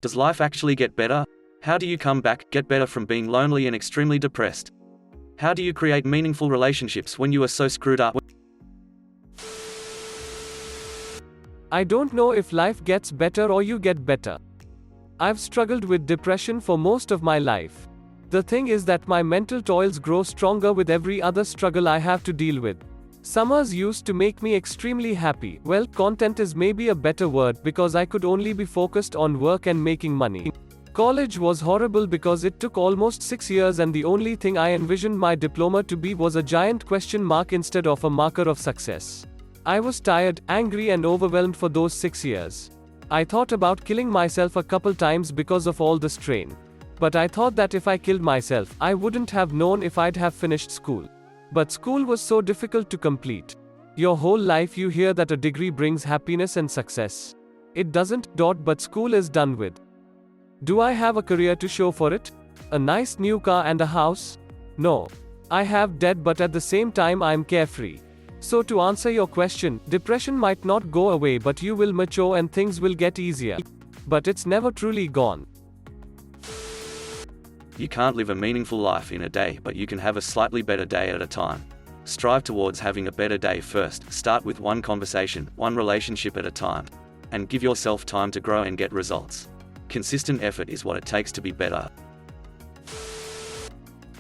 Does life actually get better? How do you come back, get better from being lonely and extremely depressed? How do you create meaningful relationships when you are so screwed up? I don't know if life gets better or you get better. I've struggled with depression for most of my life. The thing is that my mental toils grow stronger with every other struggle I have to deal with. Summers used to make me extremely happy. Well, content is maybe a better word because I could only be focused on work and making money. College was horrible because it took almost 6 years and the only thing I envisioned my diploma to be was a giant question mark instead of a marker of success. I was tired, angry and overwhelmed for those 6 years. I thought about killing myself a couple times because of all the strain. But I thought that if I killed myself, I wouldn't have known if I'd have finished school. But school was so difficult to complete. Your whole life you hear that a degree brings happiness and success. It doesn't, but school is done with. Do I have a career to show for it? A nice new car and a house? No. I have debt, but at the same time I'm carefree. So to answer your question, depression might not go away, but you will mature and things will get easier. But it's never truly gone. You can't live a meaningful life in a day, but you can have a slightly better day at a time. Strive towards having a better day first. Start with one conversation, one relationship at a time. And give yourself time to grow and get results. Consistent effort is what it takes to be better.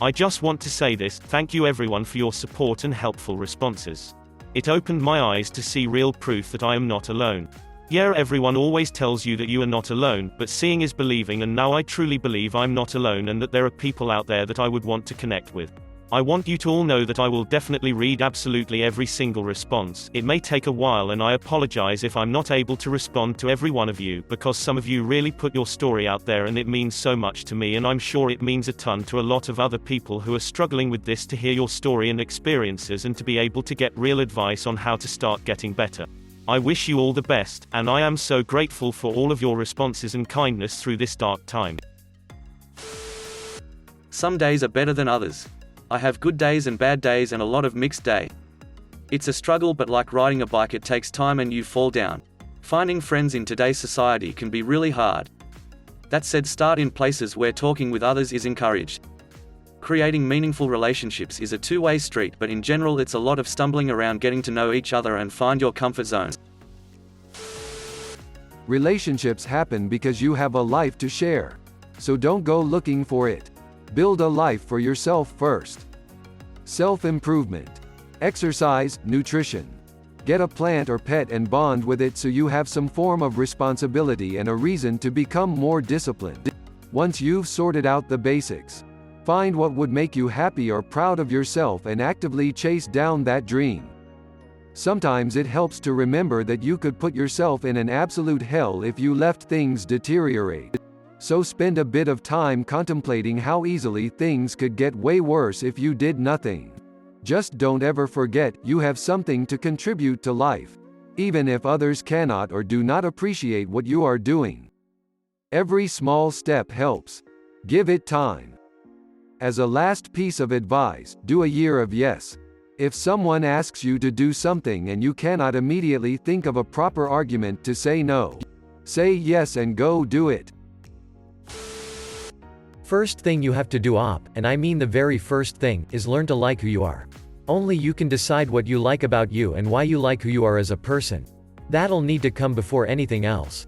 I just want to say this: thank you everyone for your support and helpful responses. It opened my eyes to see real proof that I am not alone. Yeah, everyone always tells you that you are not alone, but seeing is believing, and now I truly believe I'm not alone and that there are people out there that I would want to connect with. I want you to all know that I will definitely read absolutely every single response. It may take a while and I apologize if I'm not able to respond to every one of you, because some of you really put your story out there and it means so much to me, and I'm sure it means a ton to a lot of other people who are struggling with this, to hear your story and experiences and to be able to get real advice on how to start getting better. I wish you all the best, and I am so grateful for all of your responses and kindness through this dark time. Some days are better than others. I have good days and bad days and a lot of mixed days. It's a struggle, but like riding a bike, it takes time and you fall down. Finding friends in today's society can be really hard. That said, start in places where talking with others is encouraged. Creating meaningful relationships is a two-way street, but in general it's a lot of stumbling around getting to know each other and find your comfort zones. Relationships happen because you have a life to share. So don't go looking for it. Build a life for yourself first. Self-improvement. Exercise, nutrition. Get a plant or pet and bond with it so you have some form of responsibility and a reason to become more disciplined. Once you've sorted out the basics, find what would make you happy or proud of yourself and actively chase down that dream. Sometimes it helps to remember that you could put yourself in an absolute hell if you left things deteriorate. So spend a bit of time contemplating how easily things could get way worse if you did nothing. Just don't ever forget, you have something to contribute to life, even if others cannot or do not appreciate what you are doing. Every small step helps. Give it time. As a last piece of advice, do a year of yes. If someone asks you to do something and you cannot immediately think of a proper argument to say no, say yes and go do it. First thing you have to do, and I mean the very first thing, is learn to like who you are. Only you can decide what you like about you and why you like who you are as a person. That'll need to come before anything else.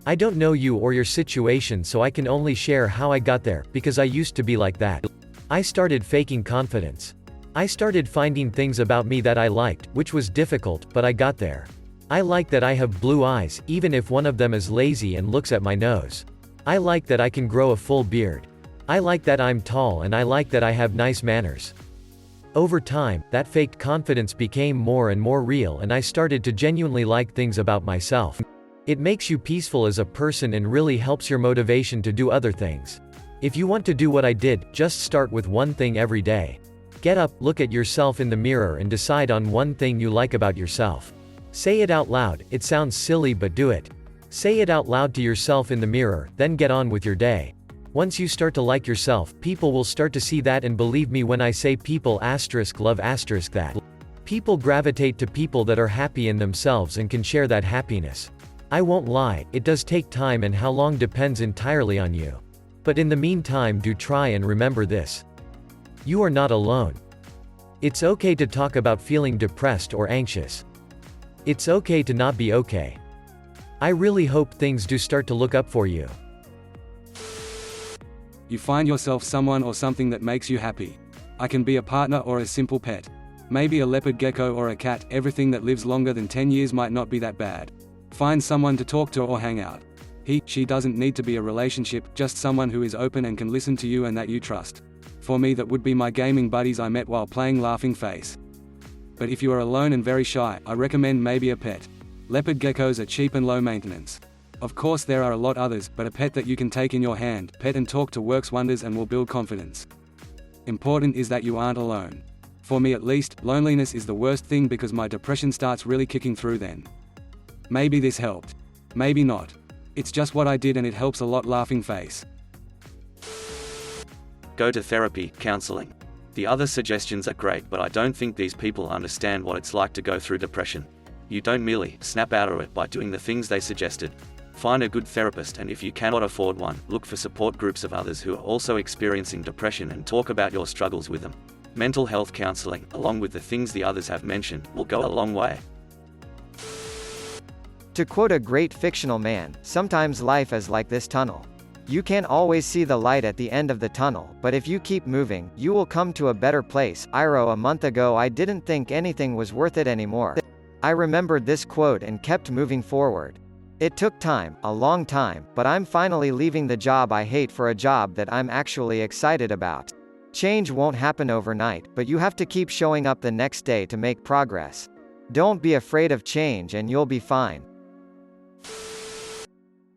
I don't know you or your situation, so I can only share how I got there, because I used to be like that. I started faking confidence. I started finding things about me that I liked, which was difficult, but I got there. I like that I have blue eyes, even if one of them is lazy and looks at my nose. I like that I can grow a full beard. I like that I'm tall, and I like that I have nice manners. Over time, that faked confidence became more and more real, and I started to genuinely like things about myself. It makes you peaceful as a person and really helps your motivation to do other things. If you want to do what I did, just start with one thing every day. Get up, look at yourself in the mirror and decide on one thing you like about yourself. Say it out loud. It sounds silly, but do it. Say it out loud to yourself in the mirror, then get on with your day. Once you start to like yourself, people will start to see that, and believe me when I say people love that. People gravitate to people that are happy in themselves and can share that happiness. I won't lie, it does take time and how long depends entirely on you. But in the meantime, do try and remember this. You are not alone. It's okay to talk about feeling depressed or anxious. It's okay to not be okay. I really hope things do start to look up for you. You find yourself someone or something that makes you happy. I can be a partner or a simple pet. Maybe a leopard gecko or a cat. Everything that lives longer than 10 years might not be that bad. Find someone to talk to or hang out. She doesn't need to be a relationship, just someone who is open and can listen to you and that you trust. For me, that would be my gaming buddies I met while playing Laughing Face. But if you are alone and very shy, I recommend maybe a pet. Leopard geckos are cheap and low maintenance. Of course there are a lot others, but a pet that you can take in your hand, pet and talk to works wonders and will build confidence. Important is that you aren't alone. For me at least, loneliness is the worst thing because my depression starts really kicking through then. Maybe this helped. Maybe not. It's just what I did and it helps a lot. Laughing Face. Go to therapy, counseling. The other suggestions are great, but I don't think these people understand what it's like to go through depression. You don't merely snap out of it by doing the things they suggested. Find a good therapist, and if you cannot afford one, look for support groups of others who are also experiencing depression and talk about your struggles with them. Mental health counseling, along with the things the others have mentioned, will go a long way. To quote a great fictional man, sometimes life is like this tunnel. You can't always see the light at the end of the tunnel, but if you keep moving, you will come to a better place. A month ago I didn't think anything was worth it anymore. I remembered this quote and kept moving forward. It took time, a long time, but I'm finally leaving the job I hate for a job that I'm actually excited about. Change won't happen overnight, but you have to keep showing up the next day to make progress. Don't be afraid of change and you'll be fine.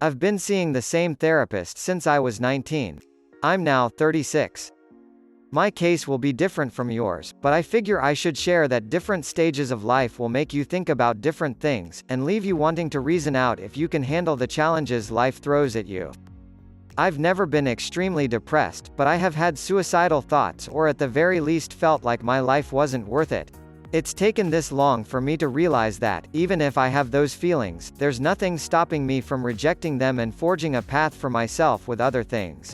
I've been seeing the same therapist since I was 19. I'm now 36. My case will be different from yours, but I figure I should share that different stages of life will make you think about different things, and leave you wanting to reason out if you can handle the challenges life throws at you. I've never been extremely depressed, but I have had suicidal thoughts or at the very least felt like my life wasn't worth it. It's taken this long for me to realize that, even if I have those feelings, there's nothing stopping me from rejecting them and forging a path for myself with other things.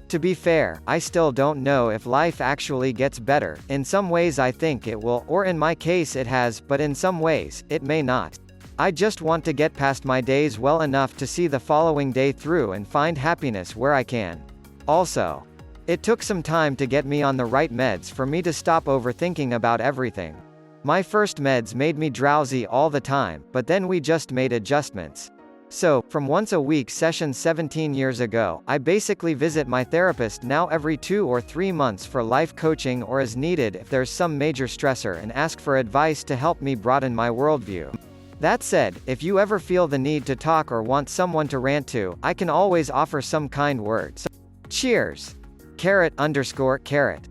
To be fair, I still don't know if life actually gets better. In some ways I think it will, or in my case it has, but in some ways, it may not. I just want to get past my days well enough to see the following day through and find happiness where I can. Also, it took some time to get me on the right meds for me to stop overthinking about everything. My first meds made me drowsy all the time, but then we just made adjustments. So, from once a week sessions 17 years ago, I basically visit my therapist now every 2 or 3 months for life coaching or as needed if there's some major stressor, and ask for advice to help me broaden my worldview. That said, if you ever feel the need to talk or want someone to rant to, I can always offer some kind words. Cheers! _carrot.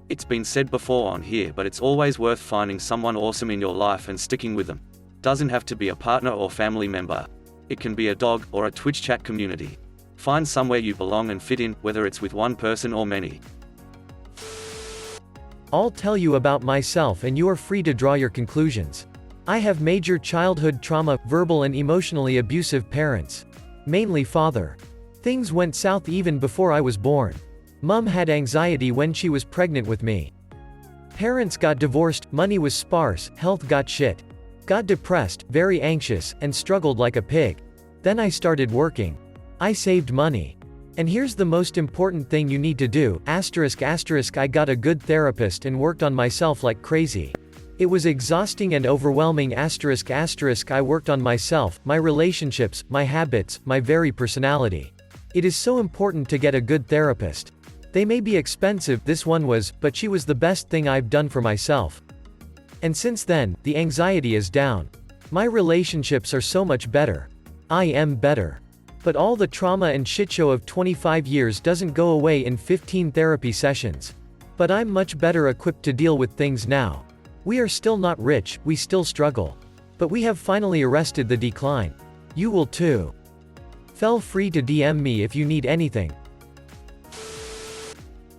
It's been said before on here, but it's always worth finding someone awesome in your life and sticking with them. Doesn't have to be a partner or family member. It can be a dog or a Twitch chat community. Find somewhere you belong and fit in, whether it's with one person or many. I'll tell you about myself and you are free to draw your conclusions. I have major childhood trauma, verbal and emotionally abusive parents. Mainly father. Things went south even before I was born. Mum had anxiety when she was pregnant with me. Parents got divorced, money was sparse, health got shit. Got depressed, very anxious, and struggled like a pig. Then I started working. I saved money. And here's the most important thing you need to do, ***, I got a good therapist and worked on myself like crazy. It was exhausting and overwhelming ***, I worked on myself, my relationships, my habits, my very personality. It is so important to get a good therapist. They may be expensive, this one was, but she was the best thing I've done for myself. And since then, the anxiety is down. My relationships are so much better. I am better. But all the trauma and shitshow of 25 years doesn't go away in 15 therapy sessions. But I'm much better equipped to deal with things now. We are still not rich, we still struggle. But we have finally arrested the decline. You will too. Feel free to DM me if you need anything.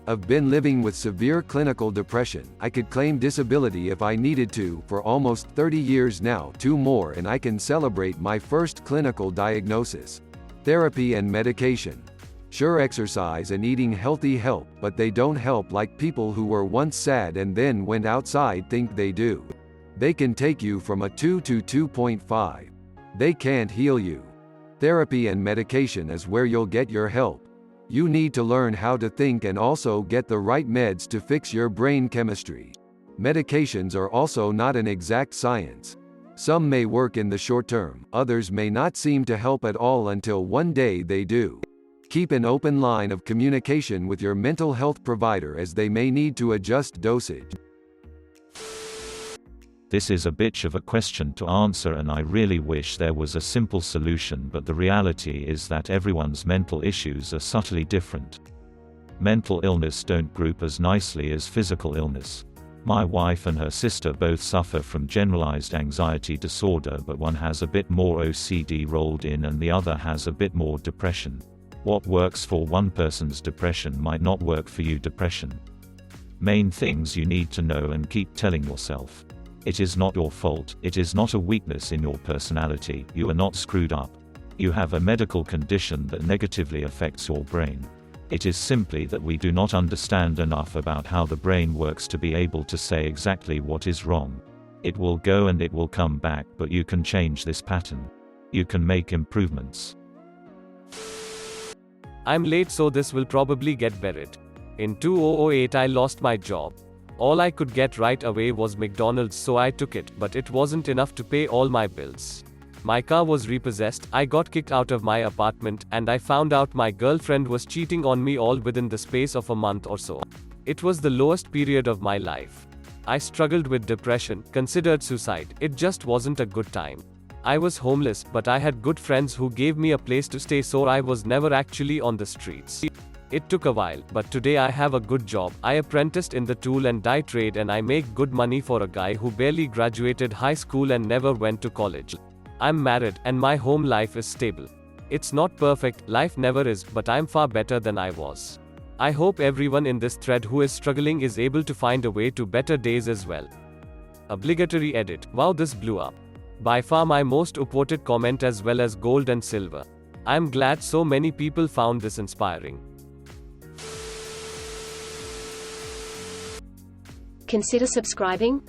I've been living with severe clinical depression. I could claim disability if I needed to, for almost 30 years now, 2 more, and I can celebrate my first clinical diagnosis. Therapy and medication. Sure, exercise and eating healthy help, but they don't help like people who were once sad and then went outside think they do. They can take you from a 2 to 2.5. They can't heal you. Therapy and medication is where you'll get your help. You need to learn how to think and also get the right meds to fix your brain chemistry. Medications are also not an exact science. Some may work in the short term, others may not seem to help at all until one day they do. Keep an open line of communication with your mental health provider as they may need to adjust dosage. This is a bitch of a question to answer, and I really wish there was a simple solution, but the reality is that everyone's mental issues are subtly different. Mental illness don't group as nicely as physical illness. My wife and her sister both suffer from generalized anxiety disorder, but one has a bit more OCD rolled in and the other has a bit more depression. What works for one person's depression might not work for you. Depression. Main things you need to know and keep telling yourself. It is not your fault, it is not a weakness in your personality, you are not screwed up. You have a medical condition that negatively affects your brain. It is simply that we do not understand enough about how the brain works to be able to say exactly what is wrong. It will go and it will come back, but you can change this pattern. You can make improvements. I'm late, so this will probably get buried. In 2008 I lost my job. All I could get right away was McDonald's, so I took it, but it wasn't enough to pay all my bills. My car was repossessed, I got kicked out of my apartment, and I found out my girlfriend was cheating on me, all within the space of a month or so. It was the lowest period of my life. I struggled with depression, considered suicide, it just wasn't a good time. I was homeless, but I had good friends who gave me a place to stay, so I was never actually on the streets. It took a while, but today I have a good job. I apprenticed in the tool and die trade and I make good money for a guy who barely graduated high school and never went to college. I'm married, and my home life is stable. It's not perfect, life never is, but I'm far better than I was. I hope everyone in this thread who is struggling is able to find a way to better days as well. Obligatory edit. Wow, this blew up. By far my most upvoted comment, as well as gold and silver. I'm glad so many people found this inspiring. Consider subscribing.